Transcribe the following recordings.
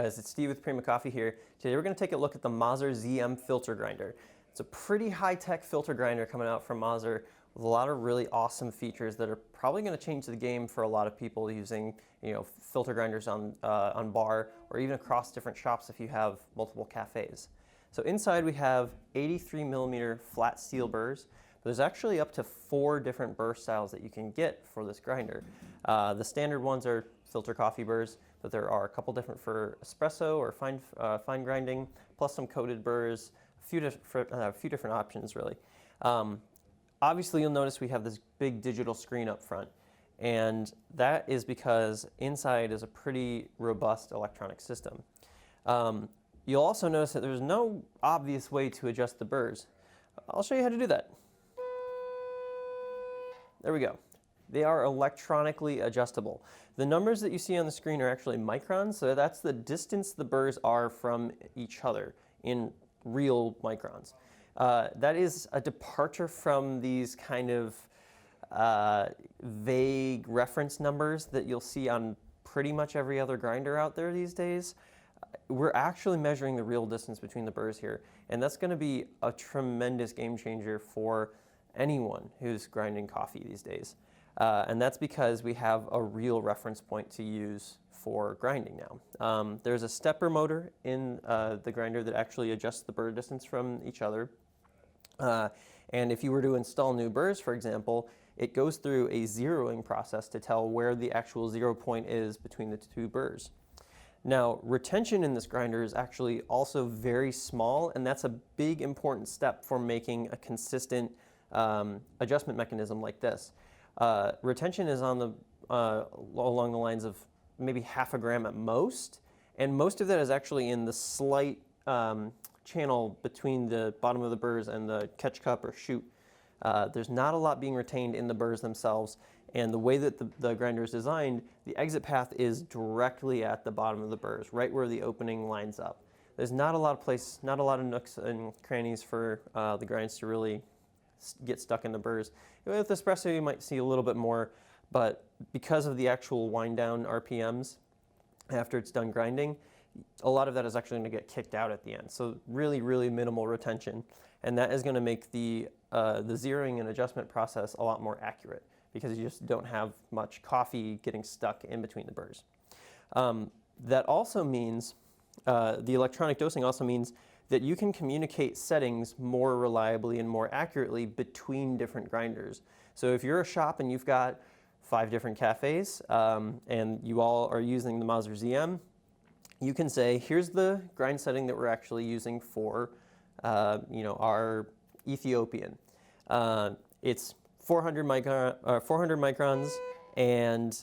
guys, it's Steve with Prima Coffee here. Today we're going to take a look at the Mazzer ZM filter grinder. It's a pretty high-tech filter grinder coming out from Mazzer with a lot of really awesome features that are probably going to change the game for a lot of people using, filter grinders on bar or even across different shops if you have multiple cafes. So inside we have 83 millimeter flat steel burrs. There's actually up to 4 different Burr styles that you can get for this grinder. The standard ones are filter coffee burrs, but there are a couple different for espresso or fine grinding, plus some coated burrs, a few different options really. Obviously you'll notice we have this big digital screen up front, and that is because inside is a pretty robust electronic system. You'll also notice that there's no obvious way to adjust the burrs. I'll show you how to do that. There we go. They are electronically adjustable. The numbers that you see on the screen are actually microns, so that's the distance the burrs are from each other in real microns. That is a departure from these kind of vague reference numbers that you'll see on pretty much every other grinder out there these days. We're actually measuring the real distance between the burrs here, and that's going to be a tremendous game changer for anyone who's grinding coffee these days. And that's because we have a real reference point to use for grinding now. There's a stepper motor in the grinder that actually adjusts the burr distance from each other. And if you were to install new burrs, for example, it goes through a zeroing process to tell where the actual 0 point is between the 2 burrs. Now, retention in this grinder is actually also very small, and that's a big important step for making a consistent adjustment mechanism like this. Retention is on the along the lines of maybe half a gram at most, and most of that is actually in the slight channel between the bottom of the burrs and the catch cup or chute. There's not a lot being retained in the burrs themselves, and the way that the grinder is designed, the exit path is directly at the bottom of the burrs, right where the opening lines up. There's not a lot of nooks and crannies for the grinds to really get stuck in the burrs. With espresso you might see a little bit more, but because of the actual wind down RPMs after it's done grinding, a lot of that is actually going to get kicked out at the end. So really, really minimal retention, and that is going to make the zeroing and adjustment process a lot more accurate because you just don't have much coffee getting stuck in between the burrs. That also means, the electronic dosing also means that you can communicate settings more reliably and more accurately between different grinders. So if you're a shop and you've got 5 different cafes and you all are using the Mazzer ZM, you can say, here's the grind setting that we're actually using for our Ethiopian. It's 400 microns, and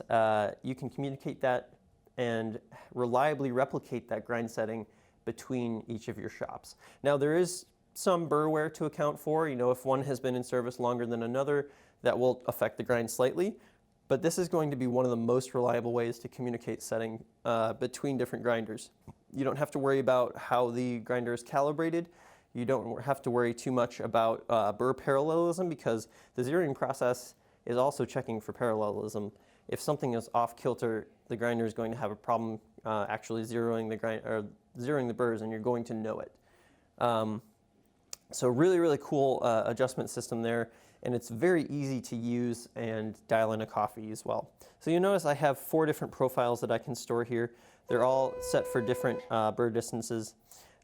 you can communicate that and reliably replicate that grind setting between each of your shops. Now there is some burr wear to account for. If one has been in service longer than another, that will affect the grind slightly. But this is going to be one of the most reliable ways to communicate setting between different grinders. You don't have to worry about how the grinder is calibrated. You don't have to worry too much about burr parallelism, because the zeroing process is also checking for parallelism. If something is off kilter, the grinder is going to have a problem actually zeroing the burrs, and you're going to know it. So really, really cool adjustment system there, and it's very easy to use and dial in a coffee as well. So you notice I have 4 different profiles that I can store here. They're all set for different burr distances.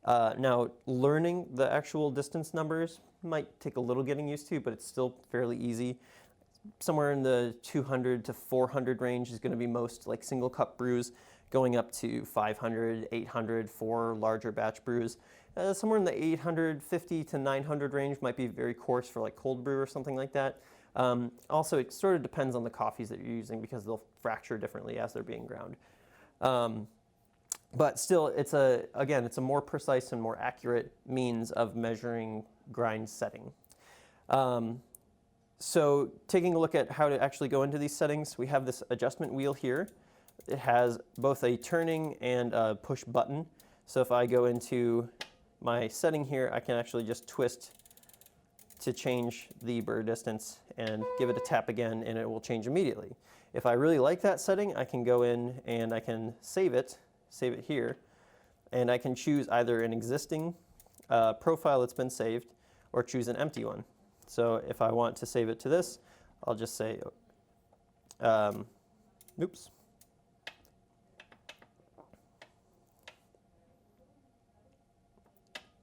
Now, learning the actual distance numbers might take a little getting used to, but it's still fairly easy. Somewhere in the 200 to 400 range is going to be most like single cup brews, going up to 500, 800 for larger batch brews. Somewhere in the 850 to 900 range might be very coarse for like cold brew or something like that. Also, it sort of depends on the coffees that you're using because they'll fracture differently as they're being ground. But still, it's a more precise and more accurate means of measuring grind setting. So taking a look at how to actually go into these settings, we have this adjustment wheel here. It has both a turning and a push button. So if I go into my setting here, I can actually just twist to change the burr distance and give it a tap again, and it will change immediately. If I really like that setting, I can go in and I can save it here, And I can choose either an existing profile that's been saved or choose an empty one. So if I want to save it to this, I'll just say, oops.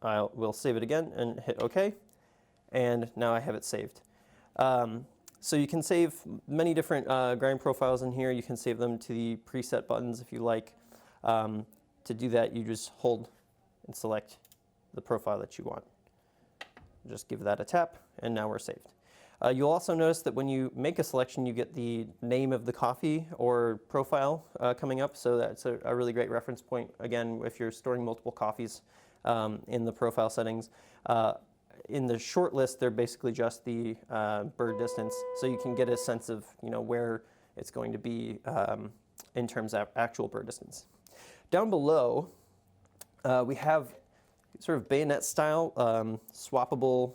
We'll save it again and hit OK. And now I have it saved. So you can save many different grind profiles in here. You can save them to the preset buttons if you like. To do that, you just hold and select the profile that you want. Just give that a tap, and now we're saved. You'll also notice that when you make a selection, you get the name of the coffee or profile coming up. So that's a really great reference point, again, if you're storing multiple coffees in the profile settings. In the short list, they're basically just the Burr distance, so you can get a sense of where it's going to be in terms of actual Burr distance. Down below, we have sort of bayonet style swappable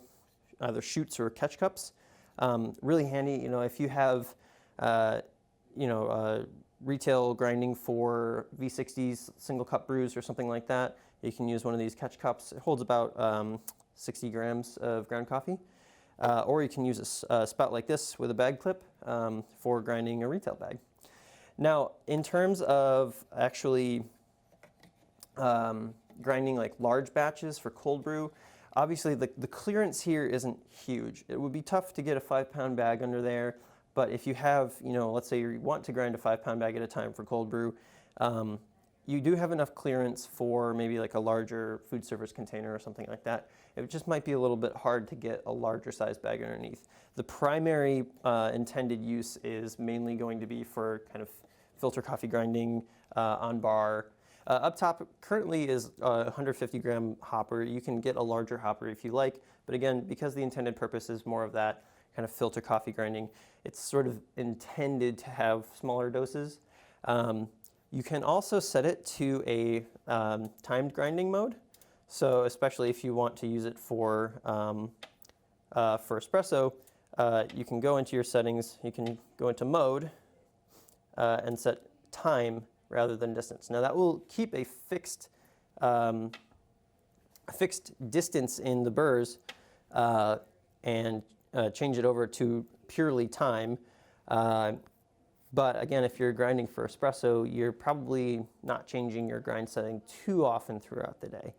either chutes or catch cups. Really handy, if you have retail grinding for V60s, single cup brews or something like that, you can use one of these catch cups. It holds about 60 grams of ground coffee. Or you can use a spout like this with a bag clip for grinding a retail bag. Now, in terms of actually grinding like large batches for cold brew, obviously the clearance here isn't huge. It would be tough to get a 5-pound bag under there, but if you have, let's say you want to grind a 5-pound bag at a time for cold brew, you do have enough clearance for maybe like a larger food service container or something like that. It just might be a little bit hard to get a larger size bag underneath. The primary intended use is mainly going to be for kind of filter coffee grinding on bar. Up top currently is a 150 gram hopper. You can get a larger hopper if you like, but again, because the intended purpose is more of that kind of filter coffee grinding, it's sort of intended to have smaller doses. You can also set it to a timed grinding mode. So especially if you want to use it for espresso, you can go into your settings, you can go into mode and set time rather than distance. Now that will keep a fixed distance in the Burs and change it over to purely time. But again, if you're grinding for espresso, you're probably not changing your grind setting too often throughout the day.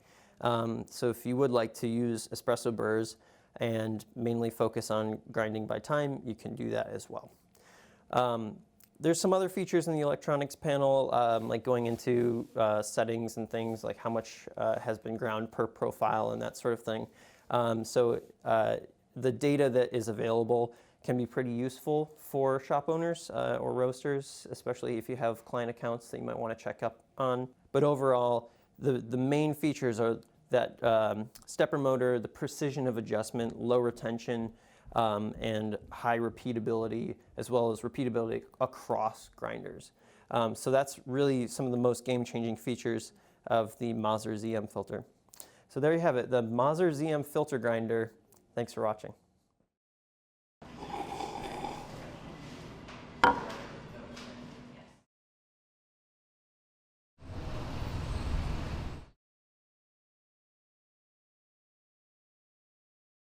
So if you would like to use espresso Burs and mainly focus on grinding by time, you can do that as well. There's some other features in the electronics panel, like going into settings and things like how much has been ground per profile and that sort of thing. So the data that is available can be pretty useful for shop owners or roasters, especially if you have client accounts that you might want to check up on. But overall, the main features are that stepper motor, the precision of adjustment, low retention, and high repeatability, as well as repeatability across grinders. So that's really some of the most game-changing features of the Mazzer ZM filter. So there you have it, the Mazzer ZM filter grinder. Thanks for watching.